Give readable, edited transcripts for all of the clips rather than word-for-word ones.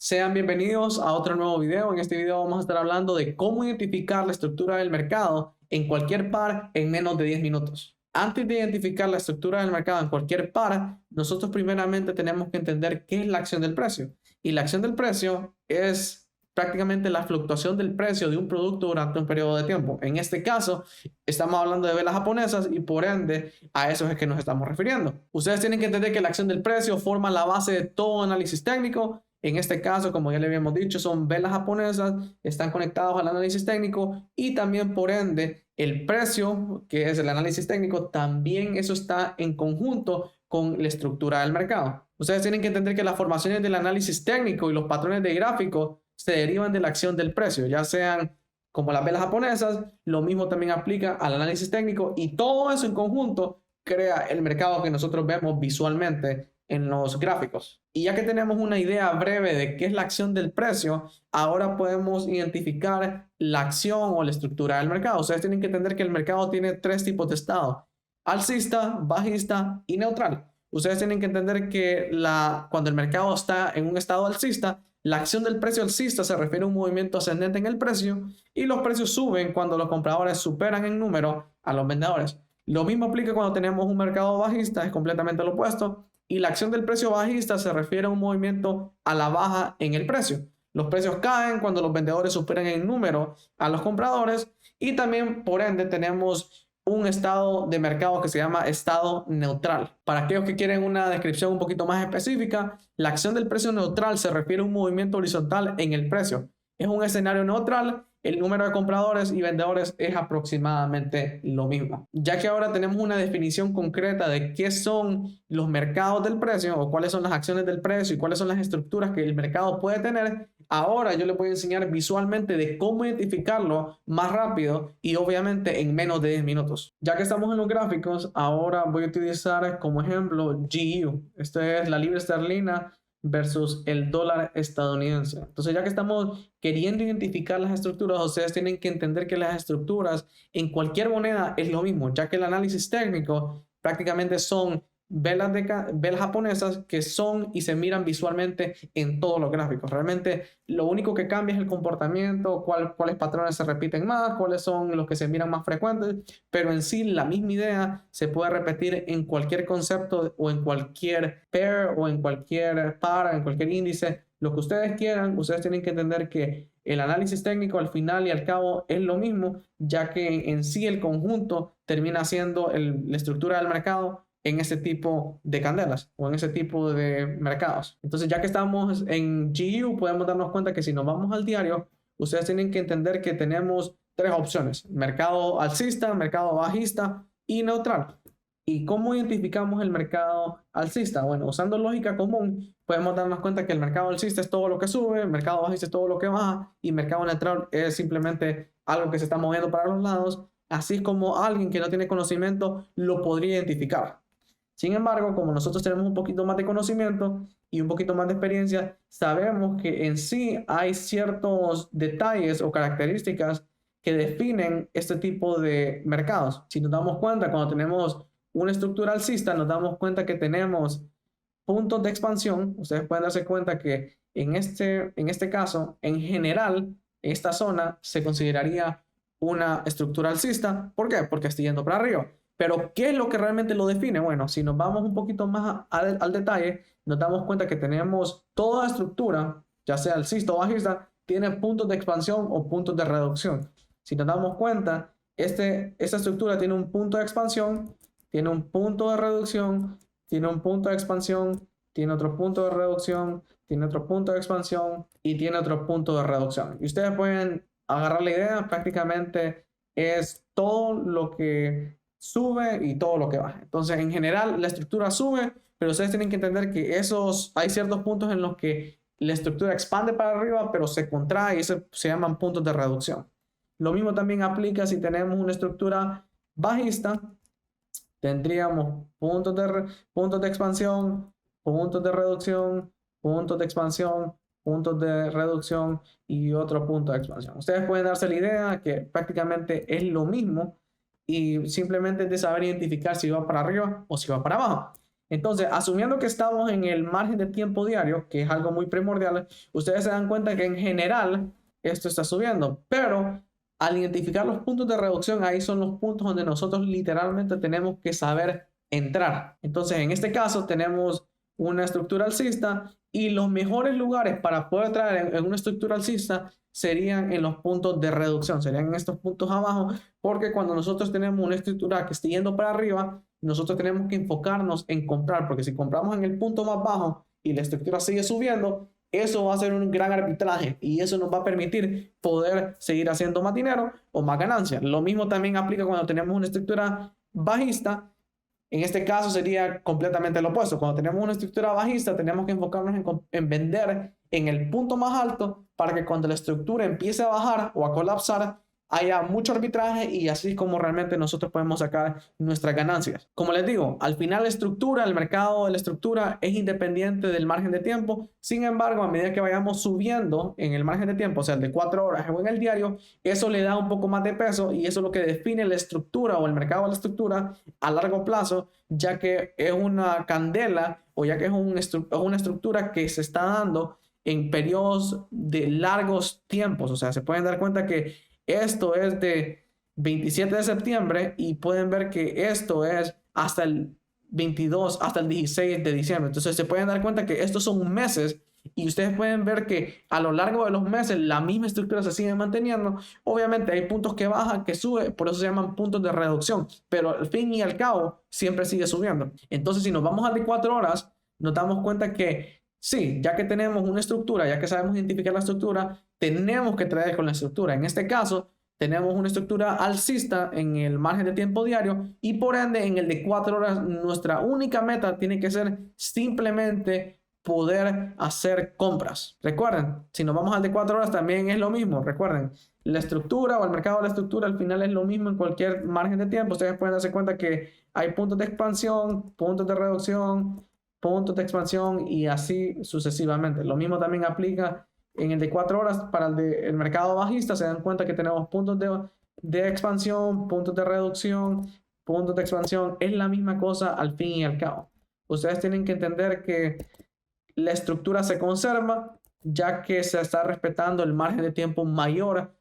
Sean bienvenidos a otro nuevo video. En este video vamos a estar hablando de cómo identificar la estructura del mercado en cualquier par en menos de 10 minutos. Antes de identificar la estructura del mercado en cualquier par, nosotros primeramente tenemos que entender qué es la acción del precio. Y la acción del precio es prácticamente la fluctuación del precio de un producto durante un periodo de tiempo. En este caso, estamos hablando de velas japonesas y por ende a eso es que nos estamos refiriendo. Ustedes tienen que entender que la acción del precio forma la base de todo análisis técnico. En este caso, como ya le habíamos dicho, son velas japonesas, están conectados al análisis técnico y también por ende el precio, que es el análisis técnico, también eso está en conjunto con la estructura del mercado. Ustedes tienen que entender que las formaciones del análisis técnico y los patrones de gráfico se derivan de la acción del precio, ya sean como las velas japonesas, lo mismo también aplica al análisis técnico y todo eso en conjunto crea el mercado que nosotros vemos visualmente en los gráficos. Y ya que tenemos una idea breve de qué es la acción del precio, ahora podemos identificar la acción o la estructura del mercado. Ustedes tienen que entender que el mercado tiene tres tipos de estado: alcista, bajista y neutral. Ustedes tienen que entender que cuando el mercado está en un estado alcista, la acción del precio alcista se refiere a un movimiento ascendente en el precio y los precios suben cuando los compradores superan en número a los vendedores. Lo mismo aplica cuando tenemos un mercado bajista, es completamente lo opuesto. Y la acción del precio bajista se refiere a un movimiento a la baja en el precio. Los precios caen cuando los vendedores superan en número a los compradores y también por ende tenemos un estado de mercado que se llama estado neutral. Para aquellos que quieren una descripción un poquito más específica, la acción del precio neutral se refiere a un movimiento horizontal en el precio. Es un escenario neutral. El número de compradores y vendedores es aproximadamente lo mismo. Ya que ahora tenemos una definición concreta de qué son los mercados del precio o cuáles son las acciones del precio y cuáles son las estructuras que el mercado puede tener, ahora yo les voy a enseñar visualmente de cómo identificarlo más rápido y obviamente en menos de 10 minutos. Ya que estamos en los gráficos, ahora voy a utilizar como ejemplo GU. Esto es la libra esterlina versus el dólar estadounidense. Entonces, ya que estamos queriendo identificar las estructuras, ustedes tienen que entender que las estructuras en cualquier moneda es lo mismo, ya que el análisis técnico prácticamente son velas japonesas que son y se miran visualmente en todos los gráficos. Realmente lo único que cambia es el comportamiento, cuáles patrones se repiten más, cuáles son los que se miran más frecuentes, pero en sí la misma idea se puede repetir en cualquier concepto o en cualquier pair o en cualquier par, en cualquier índice, lo que ustedes quieran. Ustedes tienen que entender que el análisis técnico al final y al cabo es lo mismo, ya que en sí el conjunto termina siendo la estructura del mercado en ese tipo de candelas o en ese tipo de mercados. Entonces, ya que estamos en GU, podemos darnos cuenta que si nos vamos al diario, ustedes tienen que entender que tenemos tres opciones: mercado alcista, mercado bajista y neutral. ¿Y cómo identificamos el mercado alcista? Bueno, usando lógica común, podemos darnos cuenta que el mercado alcista es todo lo que sube, el mercado bajista es todo lo que baja y el mercado neutral es simplemente algo que se está moviendo para los lados, así como alguien que no tiene conocimiento lo podría identificar. Sin embargo, como nosotros tenemos un poquito más de conocimiento y un poquito más de experiencia, sabemos que en sí hay ciertos detalles o características que definen este tipo de mercados. Si nos damos cuenta, cuando tenemos una estructura alcista, nos damos cuenta que tenemos puntos de expansión. Ustedes pueden darse cuenta que en este caso, en general, esta zona se consideraría una estructura alcista. ¿Por qué? Porque está yendo para arriba. Pero, ¿qué es lo que realmente lo define? Bueno, si nos vamos un poquito más al detalle, nos damos cuenta que tenemos toda estructura, ya sea alcista o bajista, tiene puntos de expansión o puntos de reducción. Si nos damos cuenta, esta estructura tiene un punto de expansión, tiene un punto de reducción, tiene un punto de expansión, tiene otro punto de reducción, tiene otro punto de expansión y tiene otro punto de reducción. Y ustedes pueden agarrar la idea, prácticamente es todo lo que sube y todo lo que baja. Entonces, en general, la estructura sube, pero ustedes tienen que entender que hay ciertos puntos en los que la estructura expande para arriba, pero se contrae y eso se llaman puntos de reducción. Lo mismo también aplica si tenemos una estructura bajista. Tendríamos puntos de expansión, puntos de reducción, puntos de expansión, puntos de reducción y otro punto de expansión. Ustedes pueden darse la idea que prácticamente es lo mismo y simplemente es de saber identificar si va para arriba o si va para abajo. Entonces, asumiendo que estamos en el margen de tiempo diario, que es algo muy primordial, ustedes se dan cuenta que en general esto está subiendo, pero al identificar los puntos de reducción, ahí son los puntos donde nosotros literalmente tenemos que saber entrar. Entonces, en este caso tenemos una estructura alcista y los mejores lugares para poder traer en una estructura alcista serían en los puntos de reducción, serían en estos puntos abajo, porque cuando nosotros tenemos una estructura que esté yendo para arriba, nosotros tenemos que enfocarnos en comprar, porque si compramos en el punto más bajo y la estructura sigue subiendo, eso va a ser un gran arbitraje y eso nos va a permitir poder seguir haciendo más dinero o más ganancias. Lo mismo también aplica cuando tenemos una estructura bajista. En este caso sería completamente lo opuesto. Cuando tenemos una estructura bajista, tenemos que enfocarnos en vender en el punto más alto para que cuando la estructura empiece a bajar o a colapsar, haya mucho arbitraje y así es como realmente nosotros podemos sacar nuestras ganancias. Como les digo, al final la estructura, el mercado de la estructura es independiente del margen de tiempo. Sin embargo, a medida que vayamos subiendo en el margen de tiempo, o sea, el de 4 horas o en el diario, eso le da un poco más de peso y eso es lo que define la estructura o el mercado de la estructura a largo plazo, ya que es una candela o ya que es una estructura que se está dando en periodos de largos tiempos. O sea, se pueden dar cuenta que esto es de 27 de septiembre y pueden ver que esto es hasta el 22, hasta el 16 de diciembre. Entonces se pueden dar cuenta que estos son meses y ustedes pueden ver que a lo largo de los meses la misma estructura se sigue manteniendo. Obviamente hay puntos que bajan, que suben, por eso se llaman puntos de reducción, pero al fin y al cabo siempre sigue subiendo. Entonces si nos vamos a de 4 horas, nos damos cuenta que sí, ya que tenemos una estructura, ya que sabemos identificar la estructura, tenemos que traer con la estructura. En este caso, tenemos una estructura alcista en el margen de tiempo diario y por ende en el de 4 horas nuestra única meta tiene que ser simplemente poder hacer compras. Recuerden, si nos vamos al de 4 horas también es lo mismo. Recuerden, la estructura o el mercado de la estructura al final es lo mismo en cualquier margen de tiempo. Ustedes pueden darse cuenta que hay puntos de expansión, puntos de reducción, puntos de expansión y así sucesivamente. Lo mismo también aplica en el de 4 horas para el mercado bajista. Se dan cuenta que tenemos puntos de expansión, puntos de reducción, puntos de expansión. Es la misma cosa al fin y al cabo. Ustedes tienen que entender que la estructura se conserva ya que se está respetando el margen de tiempo mayor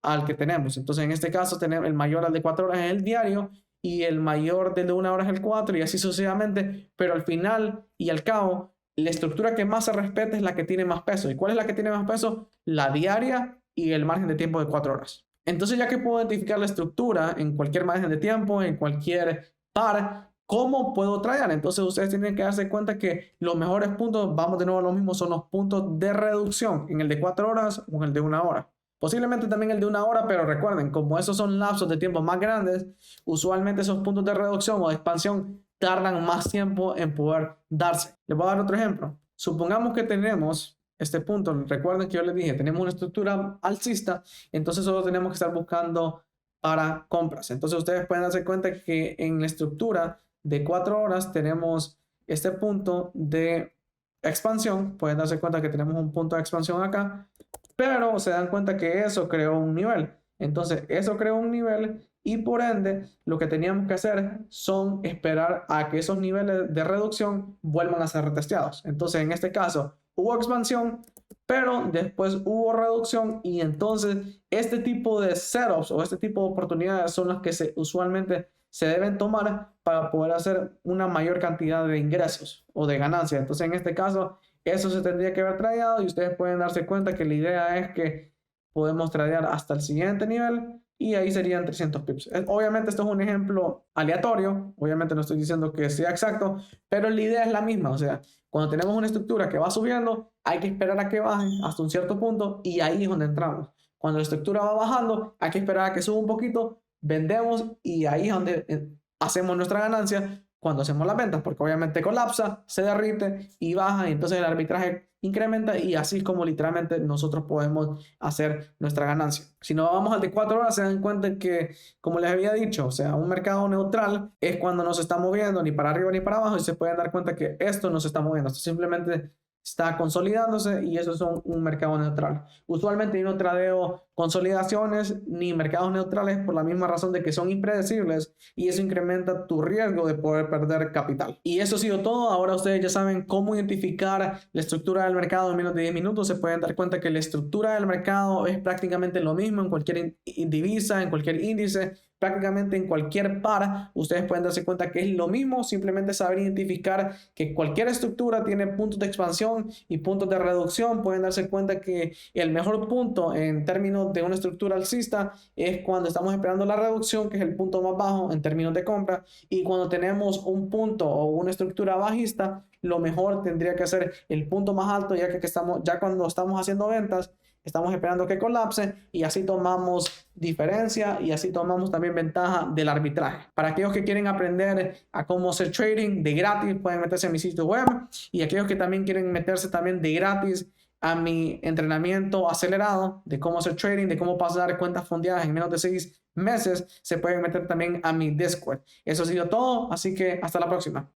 al que tenemos. Entonces, en este caso, tenemos el mayor al de 4 horas es el diario y el mayor del de 1 hora es el 4 y así sucesivamente, pero al final y al cabo, la estructura que más se respeta es la que tiene más peso. ¿Y cuál es la que tiene más peso? La diaria y el margen de tiempo de 4 horas. Entonces, ya que puedo identificar la estructura en cualquier margen de tiempo, en cualquier par, ¿cómo puedo traer? Entonces, ustedes tienen que darse cuenta que los mejores puntos, vamos de nuevo a lo mismo, son los puntos de reducción en el de 4 horas o en el de 1 hora. Posiblemente también el de 1 hora, pero recuerden, como esos son lapsos de tiempo más grandes, usualmente esos puntos de reducción o de expansión tardan más tiempo en poder darse. Les voy a dar otro ejemplo. Supongamos que tenemos este punto. Recuerden que yo les dije, tenemos una estructura alcista, entonces solo tenemos que estar buscando para compras. Entonces ustedes pueden darse cuenta que en la estructura de 4 horas tenemos este punto de expansión. Pueden darse cuenta que tenemos un punto de expansión acá, pero se dan cuenta que eso creó un nivel. Entonces, eso creó un nivel y por ende, lo que teníamos que hacer son esperar a que esos niveles de reducción vuelvan a ser retesteados. Entonces, en este caso, hubo expansión, pero después hubo reducción y entonces este tipo de setups o este tipo de oportunidades son las que usualmente se deben tomar para poder hacer una mayor cantidad de ingresos o de ganancias. Entonces, en este caso, eso se tendría que haber tradeado y ustedes pueden darse cuenta que la idea es que podemos tradear hasta el siguiente nivel y ahí serían 300 pips. Obviamente esto es un ejemplo aleatorio, obviamente no estoy diciendo que sea exacto, pero la idea es la misma. O sea, cuando tenemos una estructura que va subiendo, hay que esperar a que baje hasta un cierto punto y ahí es donde entramos. Cuando la estructura va bajando, hay que esperar a que suba un poquito, vendemos y ahí es donde hacemos nuestra ganancia cuando hacemos las ventas, porque obviamente colapsa, se derrite y baja y entonces el arbitraje incrementa y así es como literalmente nosotros podemos hacer nuestra ganancia. Si nos vamos al de 4 horas se dan cuenta que, como les había dicho, o sea, un mercado neutral es cuando no se está moviendo ni para arriba ni para abajo y se pueden dar cuenta que esto no se está moviendo, esto simplemente está consolidándose y eso es un mercado neutral. Usualmente yo no tradeo consolidaciones ni mercados neutrales por la misma razón de que son impredecibles y eso incrementa tu riesgo de poder perder capital. Y eso ha sido todo. Ahora ustedes ya saben cómo identificar la estructura del mercado en menos de 10 minutos. Se pueden dar cuenta que la estructura del mercado es prácticamente lo mismo en cualquier divisa, en cualquier índice, prácticamente en cualquier par. Ustedes pueden darse cuenta que es lo mismo, simplemente saber identificar que cualquier estructura tiene puntos de expansión y puntos de reducción. Pueden darse cuenta que el mejor punto en términos de una estructura alcista es cuando estamos esperando la reducción, que es el punto más bajo en términos de compra, y cuando tenemos un punto o una estructura bajista, lo mejor tendría que ser el punto más alto, ya cuando estamos haciendo ventas, estamos esperando que colapse y así tomamos diferencia y así tomamos también ventaja del arbitraje. Para aquellos que quieren aprender a cómo hacer trading de gratis, pueden meterse en mi sitio web, y aquellos que también quieren meterse también de gratis a mi entrenamiento acelerado de cómo hacer trading, de cómo pasar cuentas fondeadas en menos de 6 meses, se pueden meter también a mi Discord. Eso ha sido todo, así que hasta la próxima.